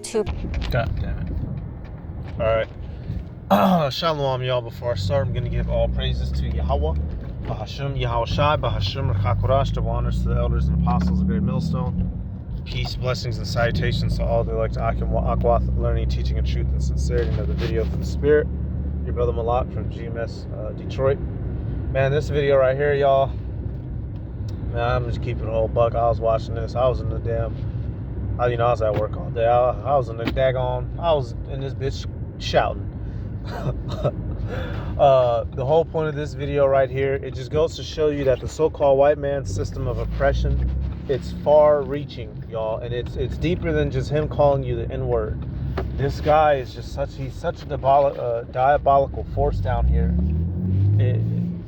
Two. God damn it. Alright. Shalom, y'all. Before I start, I'm going to give all praises to Yahweh, Bahashim, Yahweh Shai, Bahashim, Rachakurash, double honors to the elders and apostles of Great Millstone. Peace, blessings, and salutations to all that like to Akim Akwath, learning, teaching, and truth and sincerity. Another video from the Spirit. Your brother Malak from GMS Detroit. Man, this video right here, y'all. Man, I'm just keeping a whole buck. I was watching this. I was in the damn. I was at work all day. I was in the I was in this bitch shouting. The whole point of this video right here, it just goes to show you that the so-called white man's system of oppression, it's far-reaching, y'all, and it's deeper than just him calling you the N-word. This guy is just he's such a diabolical force down here.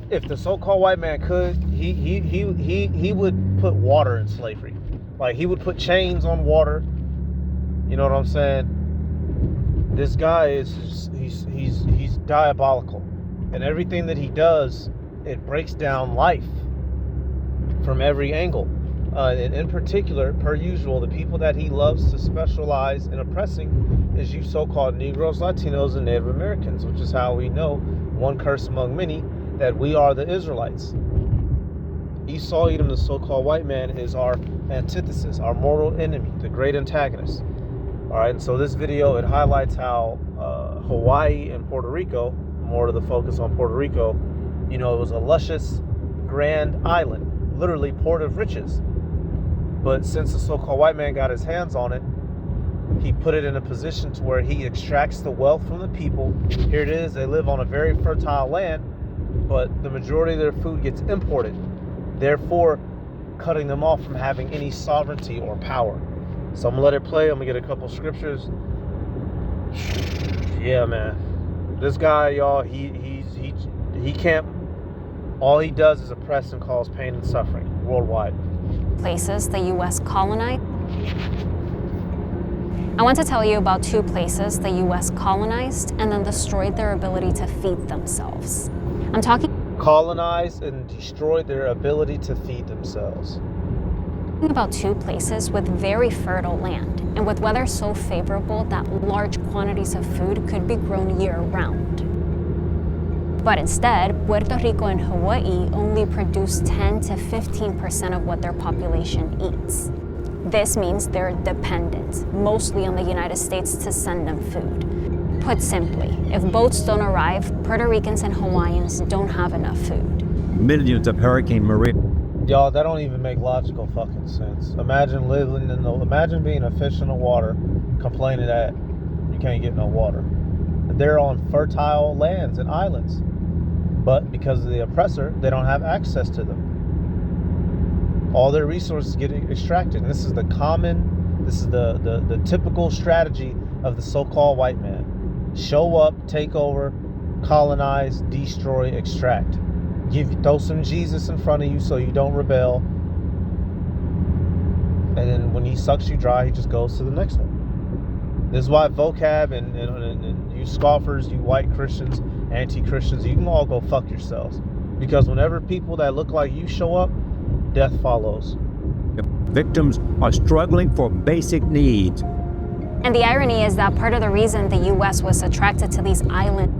If the so-called white man could, he would put water in slavery. Like, he would put chains on water. You know what I'm saying? This guy is he's diabolical. And everything that he does, it breaks down life from every angle. And in particular, per usual, the people that he loves to specialize in oppressing is you so-called Negroes, Latinos, and Native Americans, which is how we know, one curse among many, that we are the Israelites. Esau, Edom, the so-called white man, is our antithesis, our mortal enemy, the great antagonist. All right, and so this video, it highlights how Hawaii and Puerto Rico, more to the focus on Puerto Rico, it was a luscious, grand island, literally port of riches. But since the so-called white man got his hands on it, he put it in a position to where he extracts the wealth from the people. Here it is, they live on a very fertile land, but the majority of their food gets imported, therefore cutting them off from having any sovereignty or power. So I'm gonna let it play. I'm gonna get a couple scriptures. Yeah, man, this guy, y'all, he can't. All he does is oppress and cause pain and suffering worldwide. Places the U.S. colonized. I want to tell you about two places the U.S. colonized and then destroyed their ability to feed themselves. I'm talking colonized and destroyed their ability to feed themselves. About two places with very fertile land and with weather so favorable that large quantities of food could be grown year-round. But instead, Puerto Rico and Hawaii only produce 10 to 15% of what their population eats. This means they're dependent, mostly on the United States to send them food. Put simply, if boats don't arrive, Puerto Ricans and Hawaiians don't have enough food. Millions of Hurricane Maria. Y'all, that don't even make logical fucking sense. Imagine being a fish in the water, complaining that you can't get no water. They're on fertile lands and islands, but because of the oppressor, they don't have access to them. All their resources get extracted. And this is the typical strategy of the so-called white man. Show up, take over, colonize, destroy, extract. Throw some Jesus in front of you so you don't rebel. And then when he sucks you dry, he just goes to the next one. This is why vocab and you scoffers, you white Christians, anti-Christians, you can all go fuck yourselves. Because whenever people that look like you show up, death follows. Victims are struggling for basic needs. And the irony is that part of the reason the U.S. was attracted to these islands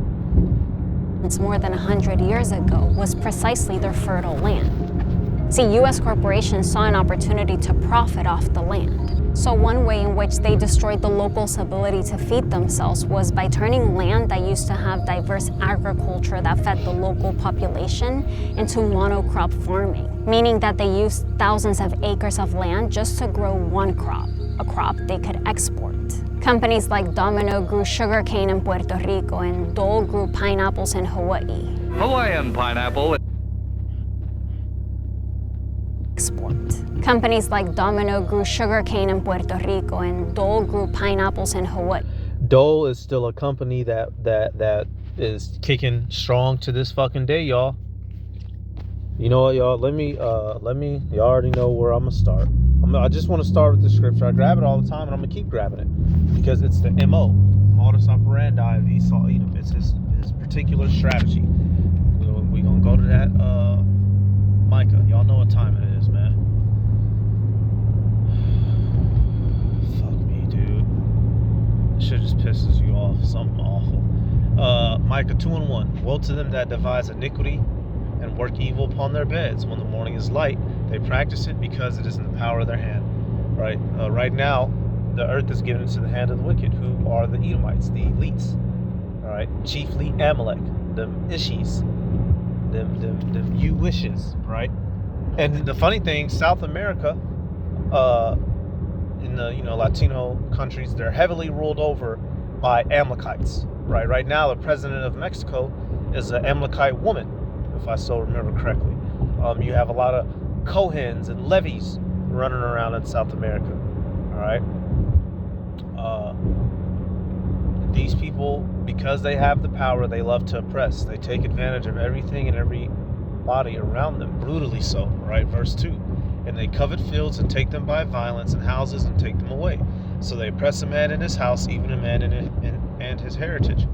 more than 100 years ago was precisely their fertile land. See, U.S. corporations saw an opportunity to profit off the land. So one way in which they destroyed the locals' ability to feed themselves was by turning land that used to have diverse agriculture that fed the local population into monocrop farming, meaning that they used thousands of acres of land just to grow one crop, a crop they could export. Companies like Domino grew sugarcane in Puerto Rico and Dole grew pineapples in Hawaii. Hawaiian pineapple. Export. Companies like Domino grew sugarcane in Puerto Rico and Dole grew pineapples in Hawaii. Dole is still a company that is kicking strong to this fucking day, y'all. You know what, y'all? Let me. You already know where I'm gonna start. I just want to start with the scripture. I grab it all the time, and I'm gonna keep grabbing it because it's the modus operandi of Esau Edom. It's his particular strategy. We're gonna go to that Micah. Y'all know what time it is, man. Fuck me, dude. shit just pisses you off. Something awful. Micah 2:1. Woe to them that devise iniquity and work evil upon their beds. When the morning is light, they practice it because it is in the power of their hand. Right? Right now, the earth is given into the hand of the wicked, who are the Edomites, the elites. All right, chiefly Amalek, them Ishis, them you wishes, right? And the funny thing, South America, in the Latino countries, they're heavily ruled over by Amalekites, right? Right now, the president of Mexico is an Amalekite woman, if I still remember correctly. You have a lot of Cohens and Levies running around in South America, all right? These people, because they have the power, they love to oppress. They take advantage of everything and everybody around them, brutally so, right? Verse 2. And they covet fields and take them by violence, and houses and take them away. So they oppress a man in his house, even a man and his heritage.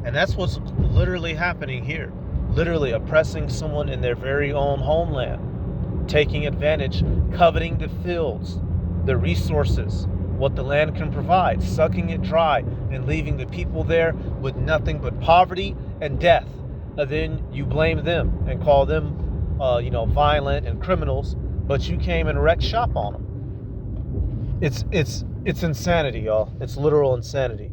And that's what's literally happening here. Literally oppressing someone in their very own homeland. Taking advantage, coveting the fields, the resources, what the land can provide, sucking it dry, and leaving the people there with nothing but poverty and death. And then you blame them and call them, violent and criminals, but you came and wrecked shop on them. It's insanity, y'all. It's literal insanity.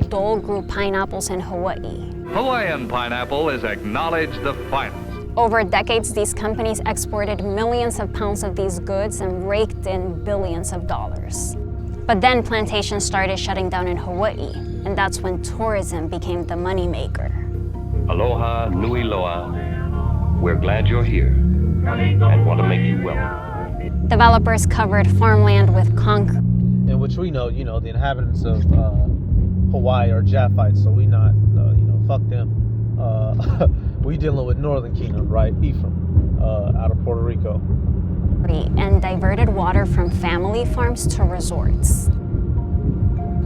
Dole grew pineapples in Hawaii. Hawaiian pineapple is acknowledged the finest. Over decades, these companies exported millions of pounds of these goods and raked in billions of dollars. But then plantations started shutting down in Hawaii, and that's when tourism became the moneymaker. Aloha nui loa. We're glad you're here and want to make you welcome. Developers covered farmland with concrete. In which we know, the inhabitants of Hawaii are Japhites, so we not, fuck them. We dealing with Northern Kingdom, right? Ephraim, out of Puerto Rico. And diverted water from family farms to resorts.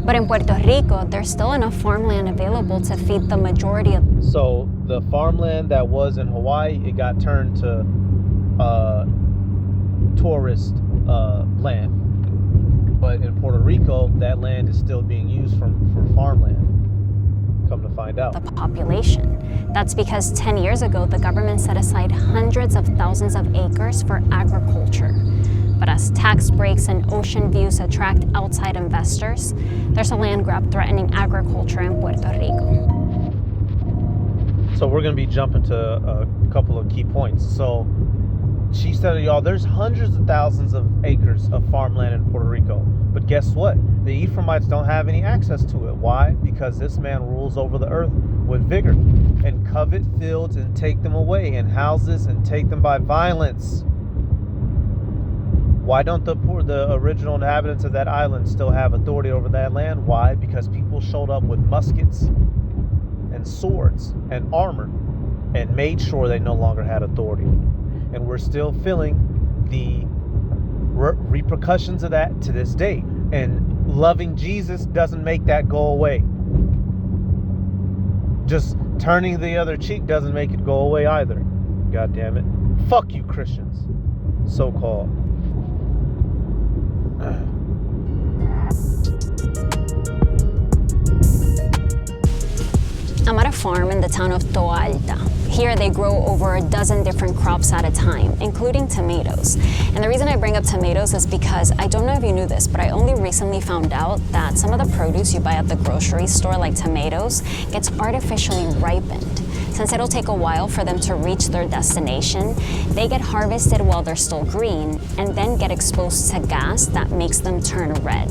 But in Puerto Rico, there's still enough farmland available to feed the majority of. So the farmland that was in Hawaii, it got turned to tourist land. But in Puerto Rico, that land is still being used for farmland. Come to find out. The population. That's because 10 years ago, the government set aside hundreds of thousands of acres for agriculture. But as tax breaks and ocean views attract outside investors, there's a land grab threatening agriculture in Puerto Rico. So we're going to be jumping to a couple of key points. So she said, y'all, there's hundreds of thousands of acres of farmland in Puerto Rico. But guess what? The Ephraimites don't have any access to it. Why? Because this man rules over the earth with vigor and covet fields and take them away, and houses and take them by violence. Why don't the original inhabitants of that island still have authority over that land? Why? Because people showed up with muskets and swords and armor and made sure they no longer had authority. And we're still feeling the repercussions of that to this day. And loving Jesus doesn't make that go away. Just turning the other cheek doesn't make it go away either. God damn it. Fuck you, Christians. So-called. I'm at a farm in the town of Toa Alta. Here they grow over a dozen different crops at a time, including tomatoes. And the reason I bring up tomatoes is because I don't know if you knew this, but I only recently found out that some of the produce you buy at the grocery store, like tomatoes, gets artificially ripened. Since it'll take a while for them to reach their destination, they get harvested while they're still green and then get exposed to gas that makes them turn red.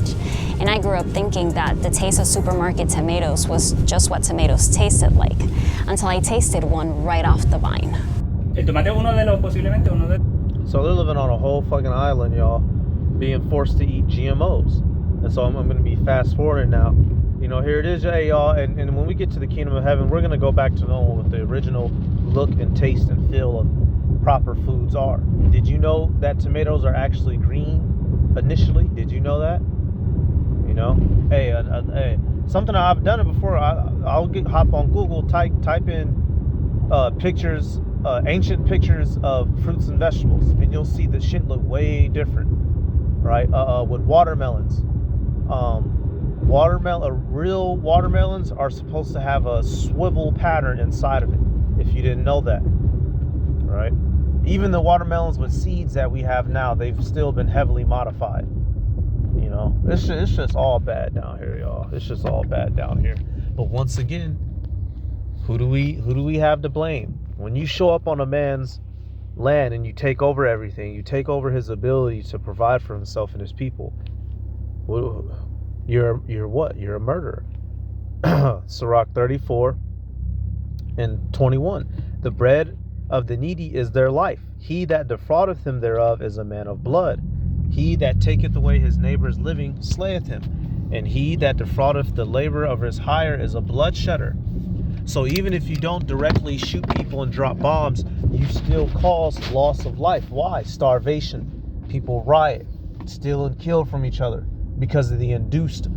And I grew up thinking that the taste of supermarket tomatoes was just what tomatoes tasted like, until I tasted one right off the vine. So they're living on a whole fucking island, y'all, being forced to eat GMOs. And so I'm going to be fast forwarding now. Here it is, y'all, and when we get to the kingdom of heaven, we're going to go back to know what the original look and taste and feel of proper foods are. Did you know that tomatoes are actually green initially? Did you know that? Hey, something I've done it before. I'll hop on Google, type in pictures, ancient pictures of fruits and vegetables, and you'll see the shit look way different, right? With watermelons, Real watermelons are supposed to have a swivel pattern inside of it, if you didn't know that, right? Even the watermelons with seeds that we have now, they've still been heavily modified. You know, it's just all bad down here, y'all. It's just all bad down here. But once again, who do we have to blame? When you show up on a man's land and you take over everything, you take over his ability to provide for himself and his people, you're what? You're a murderer. Sirach 34 and 21. The bread of the needy is their life. He that defraudeth him thereof is a man of blood. He that taketh away his neighbor's living slayeth him. And he that defraudeth the labor of his hire is a bloodshedder. So even if you don't directly shoot people and drop bombs, you still cause loss of life. Why? Starvation. People riot, steal and kill from each other because of the induced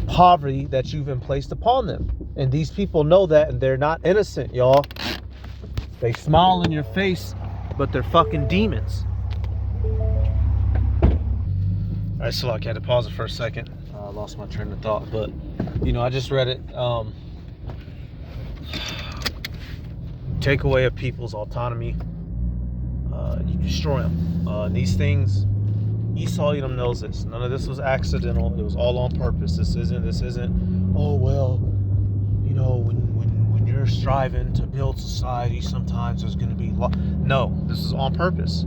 poverty that you've been placed upon them. And these people know that, and they're not innocent, y'all. They smile in your face, but they're fucking demons. All right, so I had to pause it for a second. I lost my train of thought, but you know, I just read it. Take away a people's autonomy, you destroy them. These things, Esau Edom knows this. None of this was accidental. It was all on purpose. This isn't. Oh well, you know, when you're striving to build society, sometimes there's going to be no. This is on purpose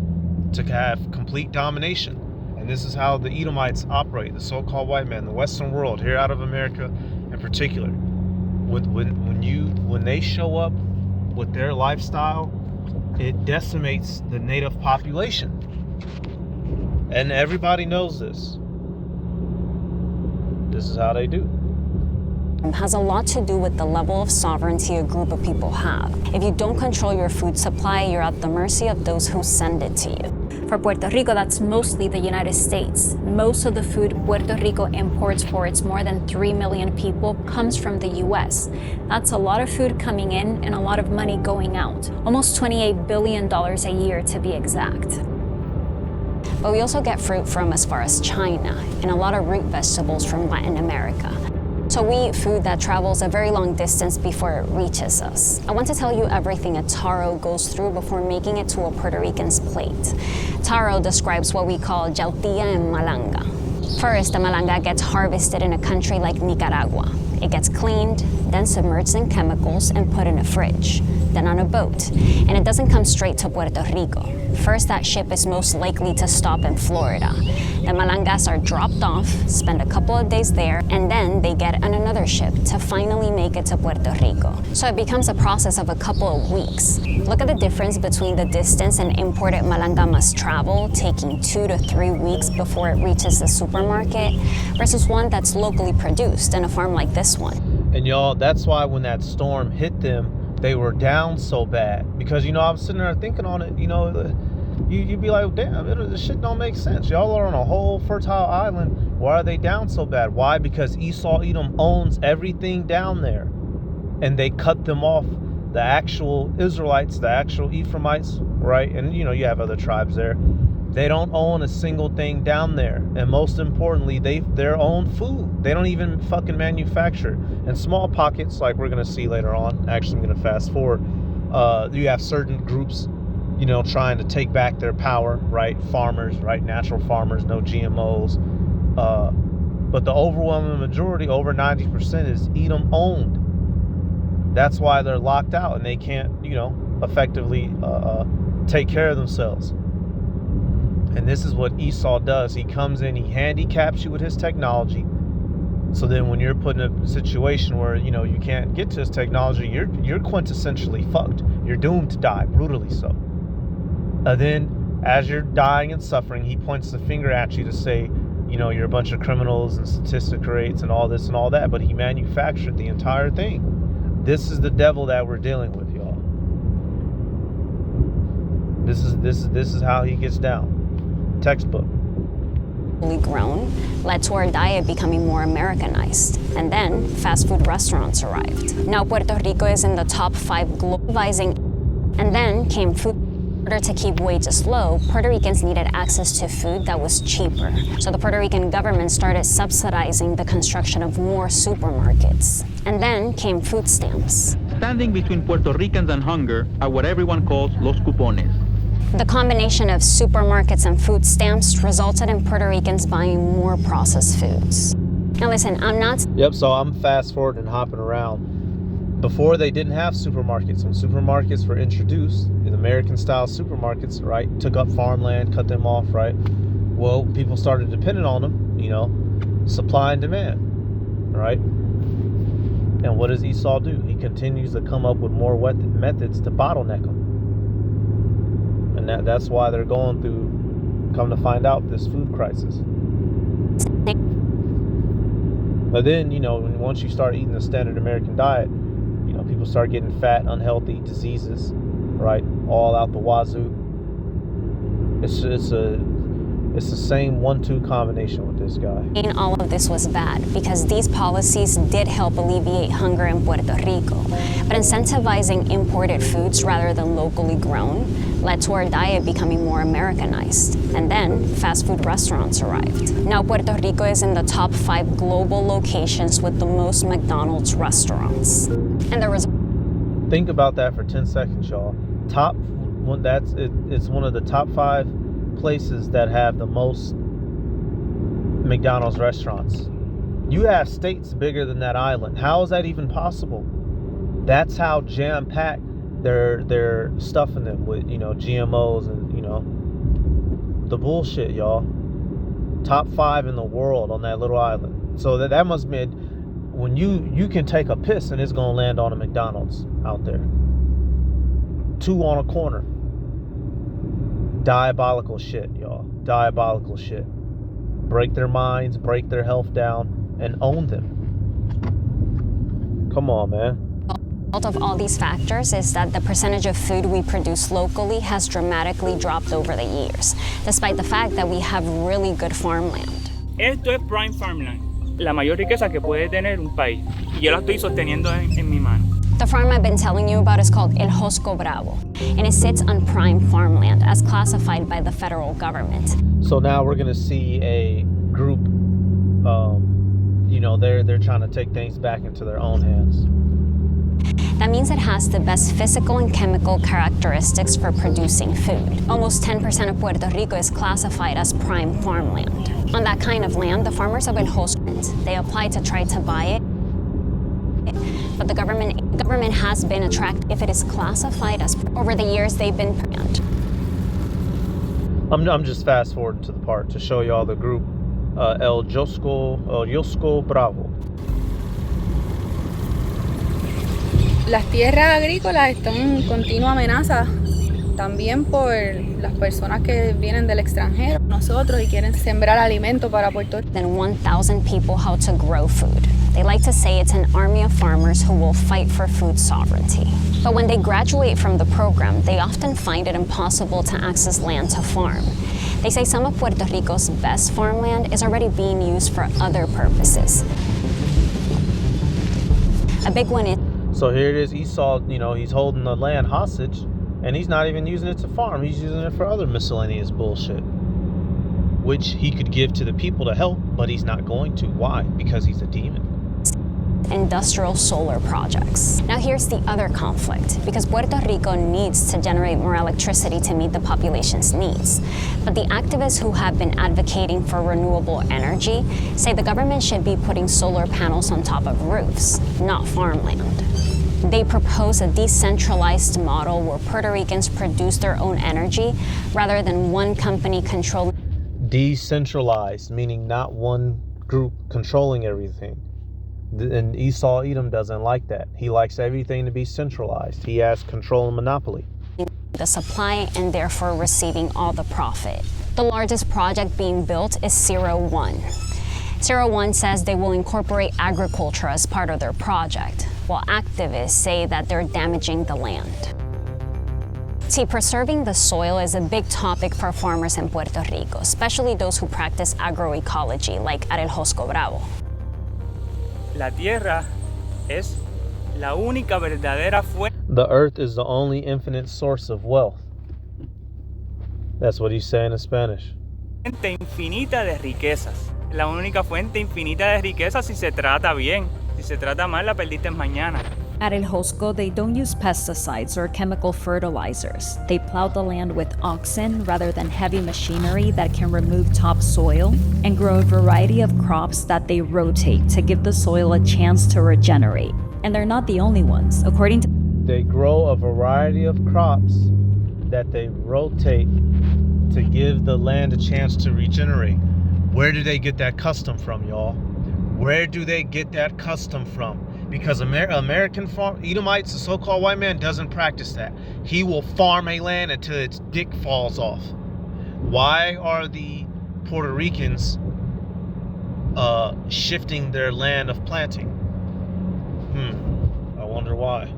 to have complete domination. And this is how the Edomites operate, the so-called white man, the Western world, here out of America in particular. When they show up with their lifestyle, it decimates the native population. And everybody knows this. This is how they do. Has a lot to do with the level of sovereignty a group of people have. If you don't control your food supply, you're at the mercy of those who send it to you. For Puerto Rico, that's mostly the United States. Most of the food Puerto Rico imports for its more than 3 million people comes from the US. That's a lot of food coming in and a lot of money going out. Almost $28 billion a year to be exact. But we also get fruit from as far as China and a lot of root vegetables from Latin America. So we eat food that travels a very long distance before it reaches us. I want to tell you everything a taro goes through before making it to a Puerto Rican's plate. Taro describes what we call jaltilla and malanga. First, the malanga gets harvested in a country like Nicaragua. It gets cleaned, then submerged in chemicals and put in a fridge, then on a boat. And it doesn't come straight to Puerto Rico. First, that ship is most likely to stop in Florida. The malangas are dropped off, spend a couple of days there, and then they get on another ship to finally make it to Puerto Rico. So it becomes a process of a couple of weeks. Look at the difference between the distance an imported malanga must travel, taking 2 to 3 weeks before it reaches the supermarket, versus one that's locally produced in a farm like this one. And y'all, that's why when that storm hit them, they were down so bad. Because, you know, I was sitting there thinking on it, you know, you'd be like, damn, this shit don't make sense. Y'all are on a whole fertile island. Why are they down so bad? Why? Because Esau Edom owns everything down there. And they cut them off. The actual Israelites, the actual Ephraimites, right? And, you know, you have other tribes there. They don't own a single thing down there. And most importantly, their own food. They don't even fucking manufacture. In small pockets, like we're going to see later on, actually I'm going to fast forward, you have certain groups, you know, trying to take back their power, right? Farmers, right? Natural farmers, no GMOs. But the overwhelming majority, over 90%, is Edom owned. That's why they're locked out and they can't, you know, effectively take care of themselves. And this is what Esau does. He comes in, he handicaps you with his technology. So then when you're put in a situation where, you know, you can't get to his technology, you're quintessentially fucked. You're doomed to die, brutally so. And then as you're dying and suffering, he points the finger at you to say, you know, you're a bunch of criminals and statistic rates and all this and all that. But he manufactured the entire thing. This is the devil that we're dealing with, y'all. This is how he gets down. Textbook. Grown led to our diet becoming more Americanized. And then fast food restaurants arrived. Now Puerto Rico is in the top 5 globalizing. And then came food order to keep wages low, Puerto Ricans needed access to food that was cheaper. So the Puerto Rican government started subsidizing the construction of more supermarkets. And then came food stamps. Standing between Puerto Ricans and hunger are what everyone calls los cupones. The combination of supermarkets and food stamps resulted in Puerto Ricans buying more processed foods. Now listen, I'm not... Yep, so I'm fast forward and hopping around. Before, they didn't have supermarkets. When supermarkets were introduced, the American-style supermarkets, right, took up farmland, cut them off, right? Well, people started depending on them, you know, supply and demand, right? And what does Esau do? He continues to come up with more methods to bottleneck them. And that's why they're going through, come to find out, this food crisis. But then, you know, once you start eating the standard American diet, you know, people start getting fat, unhealthy diseases, right? All out the wazoo. It's the same 1-2 combination with this guy. And all of this was bad because these policies did help alleviate hunger in Puerto Rico. But incentivizing imported foods rather than locally grown led to our diet becoming more Americanized. And then fast food restaurants arrived. Now Puerto Rico is in the top 5 global locations with the most McDonald's restaurants. And there was... Think about that for 10 seconds, y'all. It's one of the top 5 places that have the most McDonald's restaurants. You have states bigger than that island. How is that even possible? That's how jam-packed they're stuffing them with, you know, GMOs and, you know, the bullshit, y'all. Top 5 in the world on that little island. So that must mean when you can take a piss and it's gonna land on a McDonald's out there. 2 on a corner. Diabolical shit, y'all. Diabolical shit. Break their minds, break their health down, and own them. Come on, man. The result of all these factors is that the percentage of food we produce locally has dramatically dropped over the years, despite the fact that we have really good farmland. Esto es prime farmland, la mayor riqueza que puede tener un país. Y yo la estoy sosteniendo en mi mano. The farm I've been telling you about is called El Josco Bravo, and it sits on prime farmland as classified by the federal government. So now we're gonna see a group, you know, they're trying to take things back into their own hands. That means it has the best physical and chemical characteristics for producing food. Almost 10% of Puerto Rico is classified as prime farmland. On that kind of land, the farmers of El Josco, they applied to try to buy it, but the government has been attracted if it is classified as. Over the years, they've been banned. I'm just fast forwarding to the part to show y'all the group El Josco Bravo. Las tierras agrícolas están en continua amenaza también por las personas que vienen del extranjero, nosotros, y quieren sembrar alimento para Puerto Rico. Than 1,000 people how to grow food. They like to say it's an army of farmers who will fight for food sovereignty. But when they graduate from the program, they often find it impossible to access land to farm. They say some of Puerto Rico's best farmland is already being used for other purposes. A big one is... So here it is, Esau, you know, he's holding the land hostage, and he's not even using it to farm. He's using it for other miscellaneous bullshit, which he could give to the people to help, but he's not going to. Why? Because he's a demon. Industrial solar projects. Now here's the other conflict, because Puerto Rico needs to generate more electricity to meet the population's needs. But the activists who have been advocating for renewable energy say the government should be putting solar panels on top of roofs, not farmland. They propose a decentralized model where Puerto Ricans produce their own energy rather than one company controlling. Decentralized, meaning not one group controlling everything. And Esau Edom doesn't like that. He likes everything to be centralized. He has control and monopoly. The supply and therefore receiving all the profit. The largest project being built is Zero One. Zero One says they will incorporate agriculture as part of their project, while activists say that they're damaging the land. See, preserving the soil is a big topic for farmers in Puerto Rico, especially those who practice agroecology, like at El Josco Bravo. La tierra es la única verdadera fuente. The earth is the only infinite source of wealth. That's what he's saying in Spanish. Fuente infinita de riquezas. La única fuente infinita de riquezas si se trata bien. Si se trata mal, la perdiste mañana. At El Josco, they don't use pesticides or chemical fertilizers. They plow the land with oxen rather than heavy machinery that can remove topsoil, and grow a variety of crops that they rotate to give the soil a chance to regenerate. And they're not the only ones. According to They grow a variety of crops that they rotate to give the land a chance to regenerate. Where do they get that custom from, y'all? Where do they get that custom from? Because American farm, Edomites, the so-called white man, doesn't practice that. He will farm a land until its dick falls off. Why are the Puerto Ricans shifting their land of planting? I wonder why.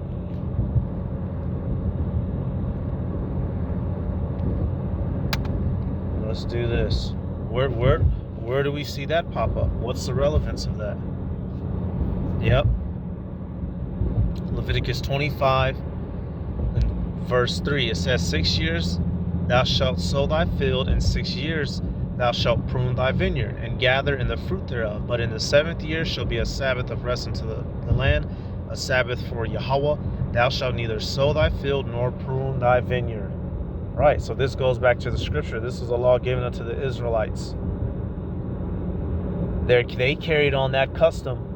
Let's do this. Where do we see that pop up? What's the relevance of that? Yep. Leviticus 25 and verse 3. It says, 6 years thou shalt sow thy field, and 6 years thou shalt prune thy vineyard, and gather in the fruit thereof. But in the 7th year shall be a Sabbath of rest unto the land, a Sabbath for Yahweh. Thou shalt neither sow thy field nor prune thy vineyard. Right, so this goes back to the scripture. This is a law given unto the Israelites. They carried on that custom,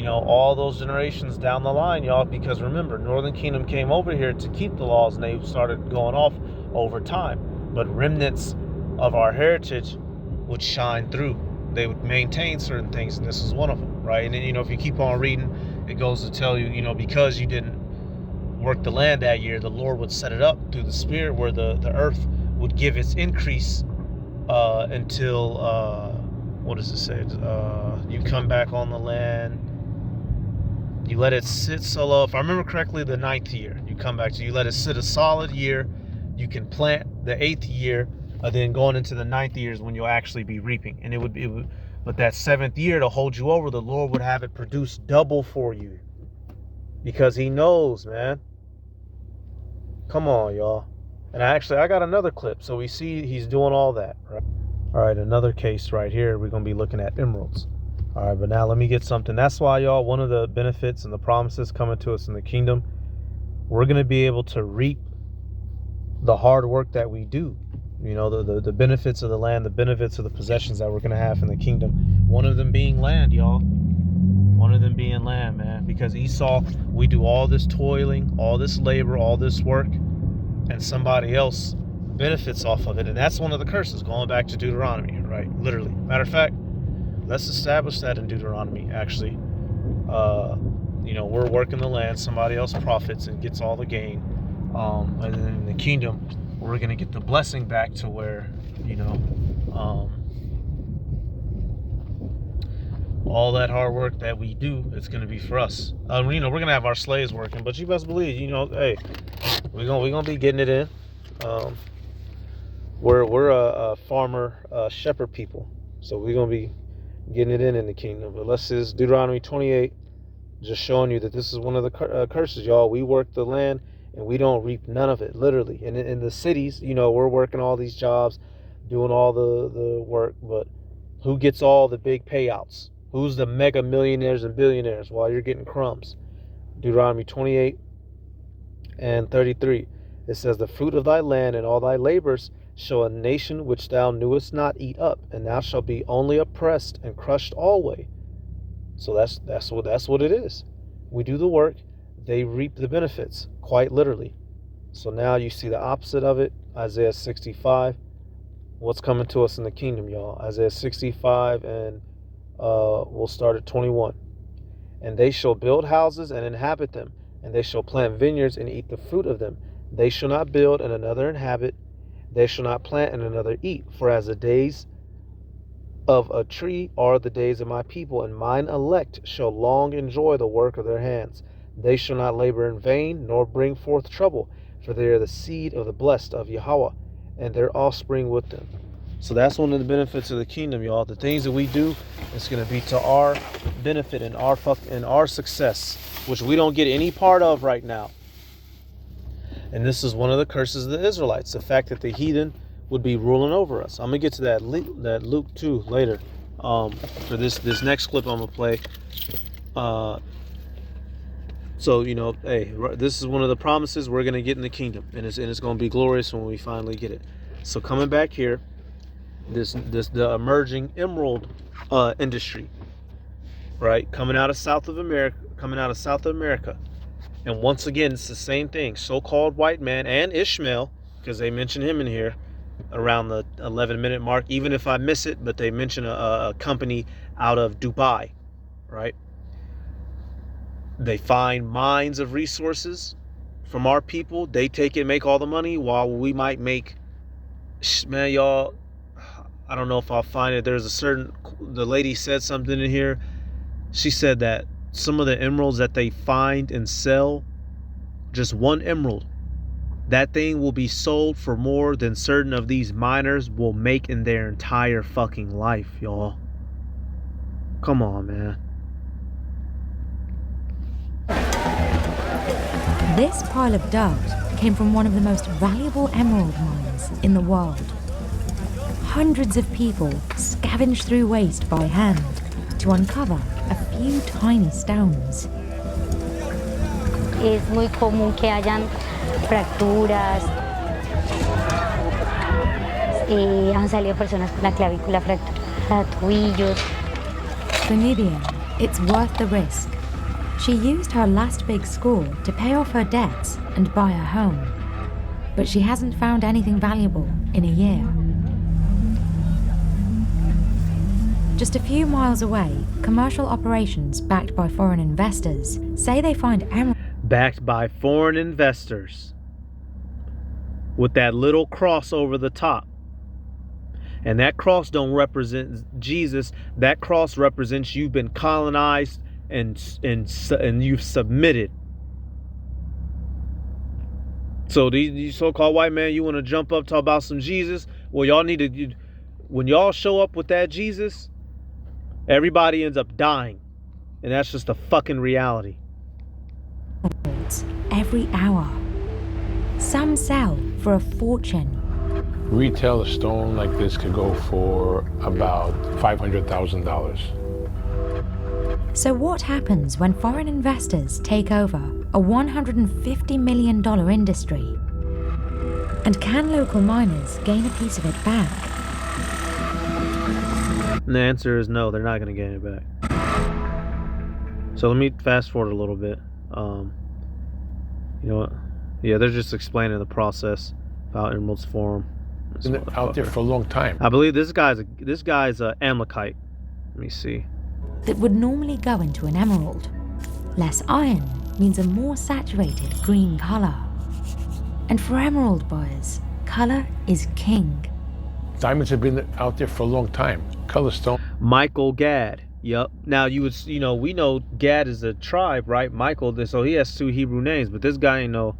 all those generations down the line, y'all, because remember, Northern Kingdom came over here to keep the laws, and they started going off over time. But remnants of our heritage would shine through. They would maintain certain things, and this is one of them, right? And then, if you keep on reading, it goes to tell you, because you didn't work the land that year, the Lord would set it up through the Spirit where the earth would give its increase until, what does it say? You come back on the land, you let it sit so if I remember correctly, the 9th year, you come back to, you let it sit a solid year, you can plant the 8th year, then going into the 9th year is when you'll actually be reaping. And it would, but that 7th year to hold you over, the Lord would have it produce double for you. Because he knows, man. Come on, y'all. And I got another clip. So we see he's doing all that. Right? All right, another case right here. We're going to be looking at emeralds. All right, but now let me get something. That's why, y'all, one of the benefits and the promises coming to us in the kingdom, we're going to be able to reap the hard work that we do. The benefits of the land, the benefits of the possessions that we're going to have in the kingdom. One of them being land, y'all. One of them being land, man. Because Esau, we do all this toiling, all this labor, all this work, and somebody else benefits off of it. And that's one of the curses, going back to Deuteronomy, right? Literally. Matter of fact, let's establish that in Deuteronomy, actually. We're working the land, somebody else profits and gets all the gain. And then in the kingdom, we're going to get the blessing back to where, all that hard work that we do, it's going to be for us. We're going to have our slaves working, but you best believe, hey, we're going to be getting it in. We're a farmer, shepherd people, so we're going to be getting it in the kingdom. But let's just Deuteronomy 28, just showing you that this is one of the curses, y'all. We work the land and we don't reap none of it, literally. And in the cities, we're working all these jobs, doing all the work, but who gets all the big payouts? Who's the mega millionaires and billionaires while you're getting crumbs? Deuteronomy 28 and 33. It says, the fruit of thy land and all thy labors shall a nation which thou knewest not eat up, and thou shalt be only oppressed and crushed always. So that's what it is. We do the work, they reap the benefits, quite literally. So now you see the opposite of it. Isaiah 65. What's coming to us in the kingdom, y'all? Isaiah 65, and we'll start at 21. And they shall build houses and inhabit them, and they shall plant vineyards and eat the fruit of them. They shall not build and another inhabit, they shall not plant and another eat. For as the days of a tree are the days of my people, and mine elect shall long enjoy the work of their hands. They shall not labor in vain, nor bring forth trouble, for they are the seed of the blessed of Yahweh, and their offspring with them. So that's one of the benefits of the kingdom, y'all. The things that we do, it's going to be to our benefit and our success, which we don't get any part of right now. And this is one of the curses of the Israelites, the fact that the heathen would be ruling over us. I'm gonna get to that Luke 2 later. For this next clip I'm gonna play. So hey, this is one of the promises we're gonna get in the kingdom, and it's gonna be glorious when we finally get it. So coming back here, the emerging emerald industry, right? Coming out of South America, and once again it's the same thing. So-called white man and Ishmael, because they mention him in here around the 11-minute mark. Even if I miss it, but they mention a company out of Dubai, right? They find mines of resources from our people. They take it, make all the money, while we might make, man, y'all, I don't know if I'll find it. The lady said something in here. She said that some of the emeralds that they find and sell, just one emerald, that thing will be sold for more than certain of these miners will make in their entire fucking life, y'all. Come on, man. This pile of dirt came from one of the most valuable emerald mines in the world. Hundreds of people scavenged through waste by hand to uncover a few tiny stones. Es muy común que hayan fracturas. Han salido personas con la clavícula fracturada, tobillos. For Nidian, it's worth the risk. She used her last big score to pay off her debts and buy a home. But she hasn't found anything valuable in a year. Just a few miles away, commercial operations backed by foreign investors say they find emeralds. Backed by foreign investors. With that little cross over the top. And that cross don't represent Jesus. That cross represents you've been colonized and you've submitted. So these so-called white man, you want to jump up, talk about some Jesus? Well, y'all need to, when y'all show up with that Jesus, everybody ends up dying. And that's just a fucking reality. Every hour. Some sell for a fortune. Retail a stone like this could go for about $500,000. So what happens when foreign investors take over a $150 million industry? And can local miners gain a piece of it back? And the answer is no, they're not going to gain it back. So let me fast forward a little bit. You know what? Yeah, they're just explaining the process of how emeralds form. Been out there for a long time. I believe this guy's a Amalekite. Let me see. That would normally go into an emerald. Less iron means a more saturated green color. And for emerald buyers, color is king. Diamonds have been out there for a long time. Color stone. Michael Gad. Yep. Now we know Gad is a tribe, right? Michael. So he has two Hebrew names, but this guy ain't no.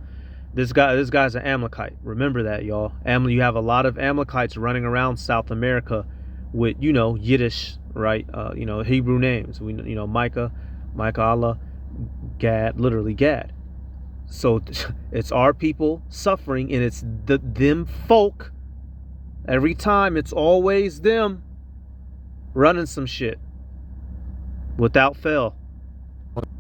This guy's an Amalekite. Remember that, y'all. You have a lot of Amalekites running around South America with, Yiddish, right? Hebrew names. Micah, Allah, Gad, literally Gad. So it's our people suffering, and it's them folk. Every time, it's always them running some shit without fail.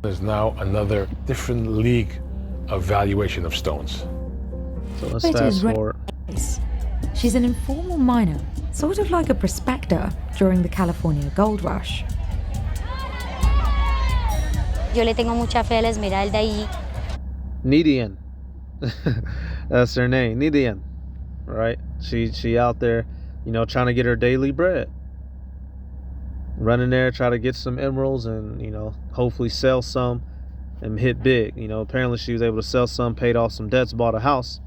There's now another different league of valuation of stones. So let's fast forward. She's an informal miner, sort of like a prospector during the California gold rush. Yo le tengo mucha fe a la esmeralda y... Nidian. That's her name, Nidian. Right? She out there, trying to get her daily bread. Running there, try to get some emeralds and, hopefully sell some and hit big. Apparently she was able to sell some, paid off some debts, bought a house.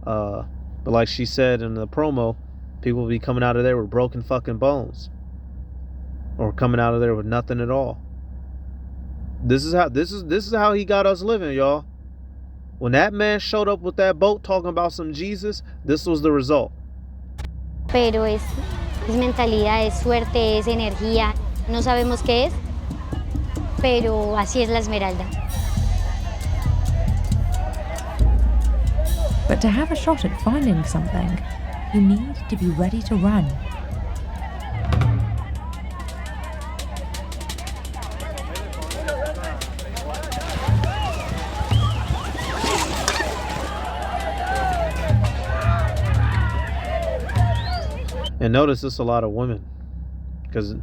But like she said in the promo, people will be coming out of there with broken fucking bones. Or coming out of there with nothing at all. This is how he got us living, y'all. When that man showed up with that boat talking about some Jesus, this was the result. Pero es mentalidad, es suerte, es energía. No sabemos qué es, pero así es la esmeralda. But to have a shot at finding something, You need to be ready to run. And notice it's a lot of women, because,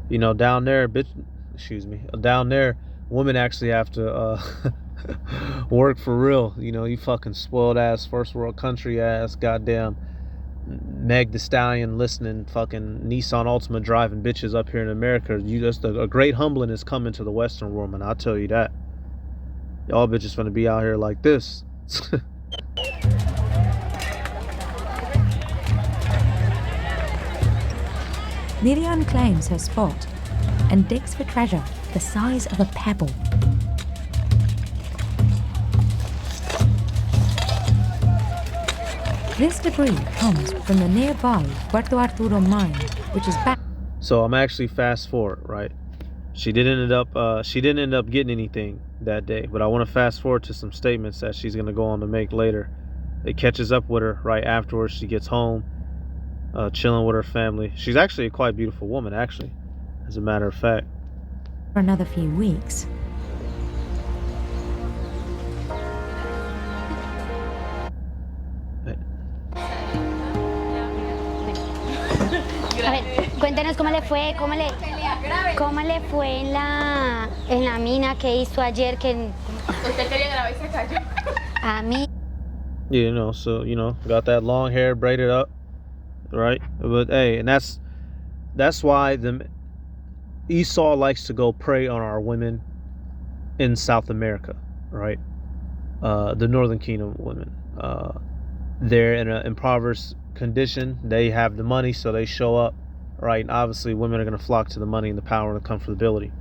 you know, down there, down there, women actually have to work for real. You know, you fucking spoiled ass first world country ass goddamn Meg Thee Stallion listening fucking Nissan Altima driving bitches up here in America. You just a great humbling is coming to the Western woman, I'll tell you that. Y'all bitches gonna be out here like this. Lillian claims her spot and digs for treasure the size of a pebble. This debris comes from the nearby Puerto Arturo mine, which is back. So I'm actually fast forward, right? She didn't end up getting anything that day, but I want to fast forward to some statements that she's gonna go on to make later. It catches up with her right afterwards. She gets home, chilling with her family. She's actually a quite beautiful woman, actually, as a matter of fact. For another few weeks. A ver, cuéntenos cómo le fue, cómo le fue en la mina que hizo ayer que... Usted quería grabar y se cayó. A mí. Yeah, you know, so, you know, got that long hair braided up, right? But hey, and that's why Esau likes to go prey on our women in South America, right? The Northern Kingdom women. They're in an impoverished condition. They have the money, so they show up, right? And obviously, women are going to flock to the money and the power and the comfortability.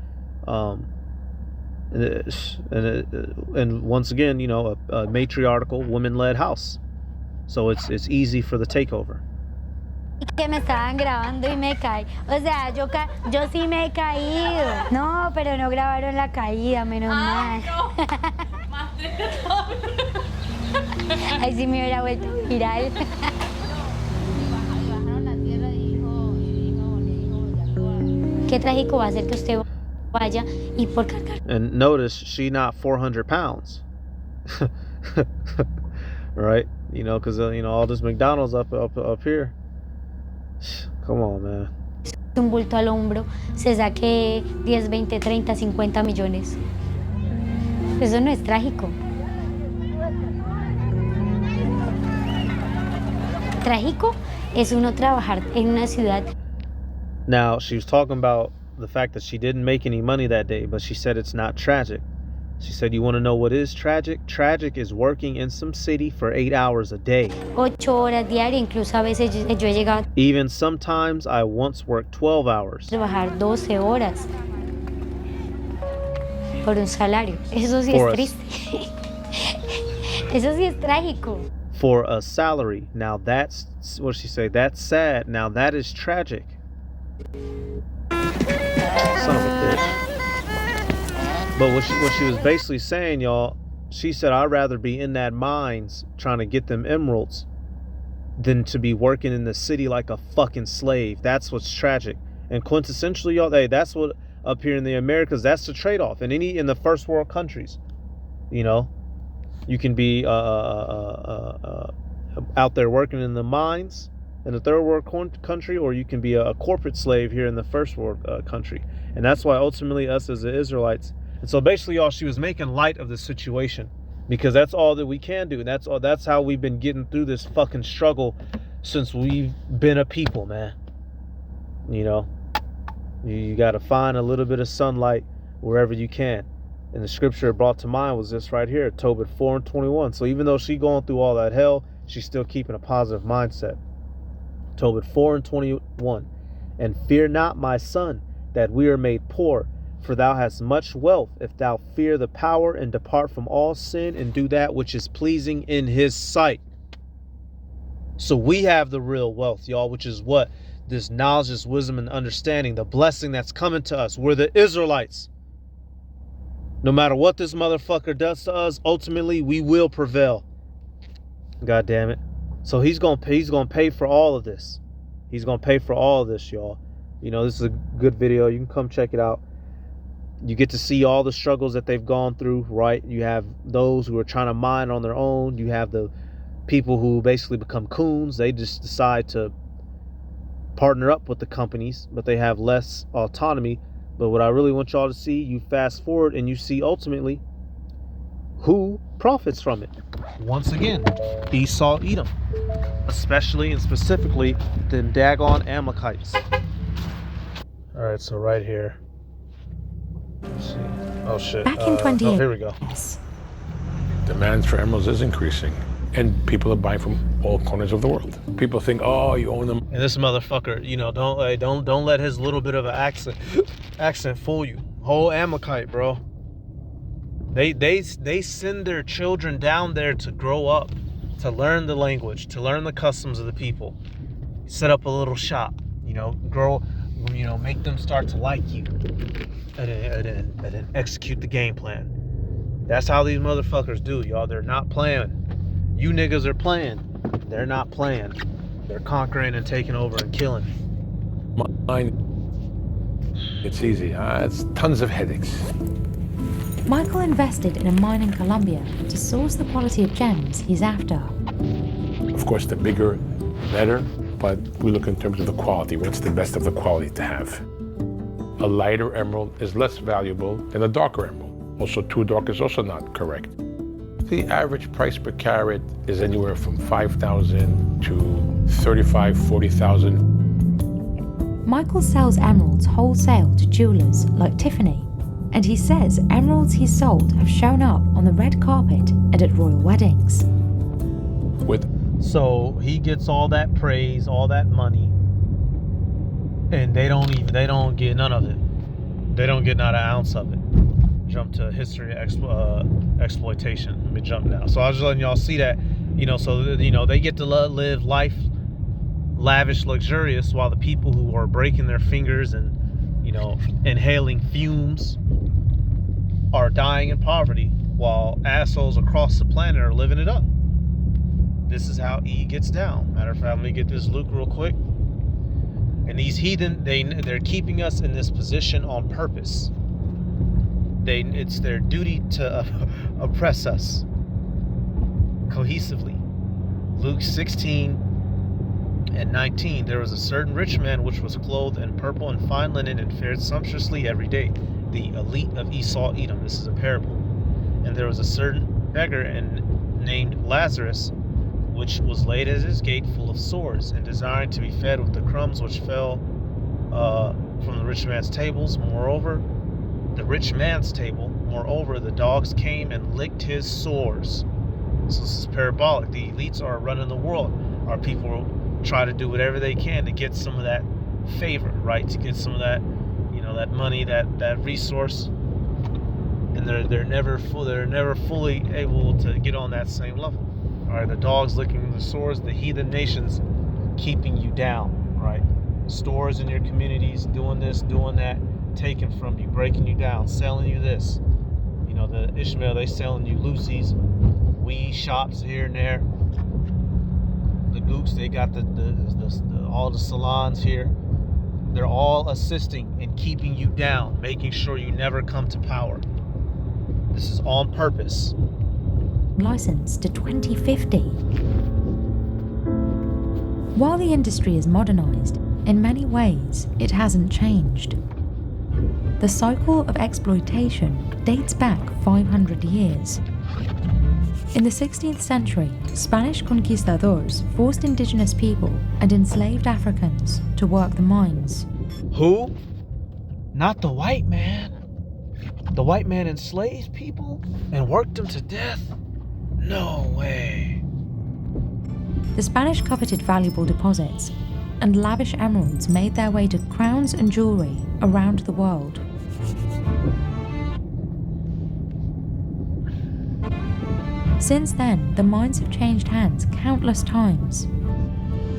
And once again, you know, a matriarchal, woman-led house, so it's easy for the takeover. Que me estaban grabando y me caí. O sea, yo sí me he caído. No, pero no grabaron la caída, menos mal. No. Ahí sí me hubiera vuelto viral. Qué trágico va a ser que usted vaya y por cargar. And notice she not 400 pounds, right? You know, because you know all this McDonald's up here. Come on, man. Un bulto al hombro, se saque 10, 20, 30, 50 millones. Eso no es trágico. Trágico es uno trabajar en una ciudad. Now, she was talking about the fact that she didn't make any money that day, but she said it's not tragic. She said, you want to know what is tragic? Tragic is working in some city for 8 hours a day. 8 horas diarias, incluso a veces yo he llegado Even sometimes I once worked 12 hours. a trabajar 12 horas por un salario. Eso sí For es a- triste. Eso sí es trágico. For a salary. Now that's, what she say? That's sad. Now that is tragic. Son of a bitch. But what she was basically saying, y'all, she said, I'd rather be in that mines trying to get them emeralds than to be working in the city like a fucking slave. That's what's tragic. And quintessentially, y'all, hey, that's what up here in the Americas, that's the trade-off. In the first world countries, you know, you can be out there working in the mines in a third world country, or you can be a corporate slave here in the first world country. And that's why ultimately us as the Israelites. And so basically, y'all, she was making light of the situation because that's all that we can do. And that's how we've been getting through this fucking struggle since we've been a people, man. You know, you got to find a little bit of sunlight wherever you can. And the scripture it brought to mind was this right here, Tobit 4:21. So even though she going through all that hell, she's still keeping a positive mindset. Tobit 4:21. And fear not, my son, that we are made poor, for thou hast much wealth, if thou fear the power and depart from all sin and do that which is pleasing in his sight. So we have the real wealth, y'all, which is what? This knowledge, this wisdom and understanding, the blessing that's coming to us. We're the Israelites. No matter what this motherfucker does to us, ultimately we will prevail. God damn it. So he's gonna pay for all of this. He's gonna pay for all of this, y'all. You know, this is a good video. You can come check it out. You get to see all the struggles that they've gone through, right? You have those who are trying to mine on their own. You have the people who basically become coons. They just decide to partner up with the companies, but they have less autonomy. But what I really want y'all to see, you fast forward and you see ultimately who profits from it. Once again, Esau Edom, especially and specifically the daggone Amalekites. All right, so right here. Let's see. Oh shit. Back in 28. Oh, here we go. Demand for emeralds is increasing, and people are buying from all corners of the world. People think, oh, you own them. And this motherfucker, you know, don't let his little bit of an accent fool you. Whole Amalekite, bro. They send their children down there to grow up, to learn the language, to learn the customs of the people. Set up a little shop, you know, make them start to like you, and then execute the game plan. That's how these motherfuckers do, y'all. They're not playing. You niggas are playing. They're not playing. They're conquering and taking over and killing. Mine, it's easy. It's tons of headaches. Michael invested in a mine in Colombia to source the quality of gems he's after. Of course, the bigger, better, but we look in terms of the quality. What's the best of the quality to have? A lighter emerald is less valuable than a darker emerald. Also, too dark is also not correct. The average price per carat is anywhere from $5,000 to $35,000, $40,000. Michael sells emeralds wholesale to jewelers like Tiffany, and he says emeralds he's sold have shown up on the red carpet and at royal weddings. So he gets all that praise, all that money, and they don't get none of it. They don't get not an ounce of it. Jump to history exploitation. Let me jump now. So I was just letting y'all see that, you know, so you know they get to live life lavish, luxurious, while the people who are breaking their fingers and, you know, inhaling fumes are dying in poverty, while assholes across the planet are living it up. This is how E gets down. Matter of fact, let me get this Luke real quick. And these heathen, they're keeping us in this position on purpose. It's their duty to oppress us cohesively. Luke 16:19. There was a certain rich man which was clothed in purple and fine linen and fared sumptuously every day. The elite of Esau Edom. This is a parable. And there was a certain beggar named Lazarus, which was laid at his gate full of sores, and desiring to be fed with the crumbs which fell from the rich man's tables. Moreover, the dogs came and licked his sores. So this is parabolic. The elites are running the world. Our people try to do whatever they can to get some of that favor, right? To get some of that, you know, that money, that resource, and they're never fully able to get on that same level. All right, the dogs licking the sores, the heathen nations keeping you down, right? Stores in your communities doing this, doing that, taking from you, breaking you down, selling you this. You know, the Ishmael, they selling you Lucy's, weed shops here and there. The Gooks, they got all the salons here. They're all assisting in keeping you down, making sure you never come to power. This is on purpose. License to 2050. While the industry is modernized, in many ways it hasn't changed. The cycle of exploitation dates back 500 years. In the 16th century, Spanish conquistadors forced indigenous people and enslaved Africans to work the mines. Who? Not the white man. The white man enslaved people and worked them to death? No way. The Spanish coveted valuable deposits, and lavish emeralds made their way to crowns and jewelry around the world. Since then, the mines have changed hands countless times.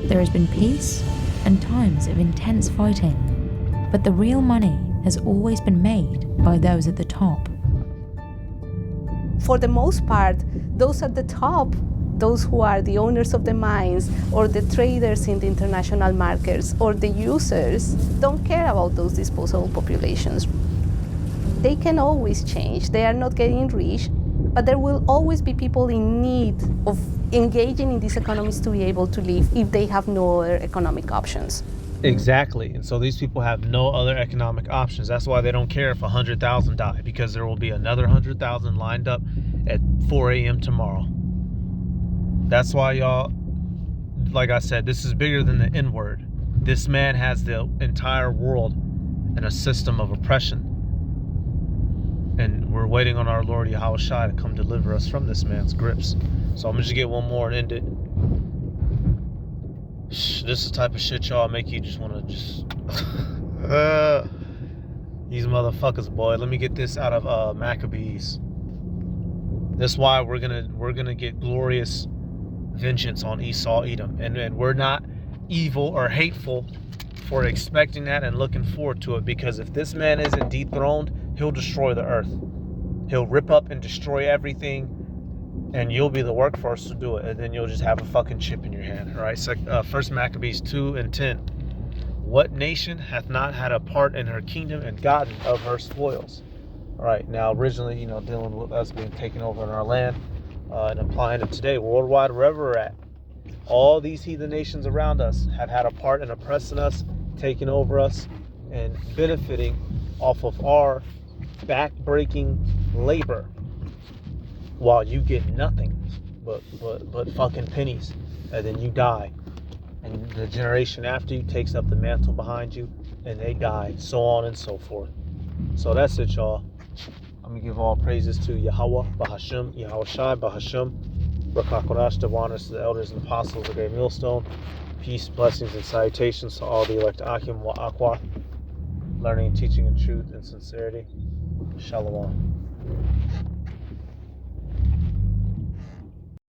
There has been peace and times of intense fighting, but the real money has always been made by those at the top. For the most part, those at the top those who are the owners of the mines or the traders in the international markets or the users don't care about those disposable populations. They can always change. They are not getting rich, but there will always be people in need of engaging in these economies to be able to live if they have no other economic options. Exactly. And so these people have no other economic options. That's why they don't care if 100,000 die, because there will be another 100,000 lined up at 4 a.m. tomorrow. That's why, y'all, like I said, this is bigger than the N-word. This man has the entire world in a system of oppression. And we're waiting on our Lord Yahushua to come deliver us from this man's grips. So I'm gonna just get one more and end it. This is the type of shit, y'all, make you just want to just these motherfuckers, boy. Let me get this out of Maccabees. That's why we're gonna get glorious vengeance on Esau, Edom, and we're not evil or hateful for expecting that and looking forward to it, because if this man isn't dethroned, he'll destroy the earth. He'll rip up and destroy everything, and you'll be the workforce to do it, and then you'll just have a fucking chip in your hand. All right, so First Maccabees 2:10. What nation hath not had a part in her kingdom and gotten of her spoils? All right, now originally, dealing with us being taken over in our land, and applying it today, worldwide, wherever we're at. All these heathen nations around us have had a part in oppressing us, taking over us, and benefiting off of our back-breaking labor, while you get nothing but fucking pennies, and then you die, and the generation after you takes up the mantle behind you, and they die, so on and so forth. So that's it, y'all. I'm gonna give all praises to Yahweh, Bahashem, Yahushai, Bahashem, Rakakorash, Devanas, to the elders and apostles of the Great Millstone. Peace, blessings, and salutations to all the elect Achim wa Akwa, learning, teaching in truth and sincerity. Shalom.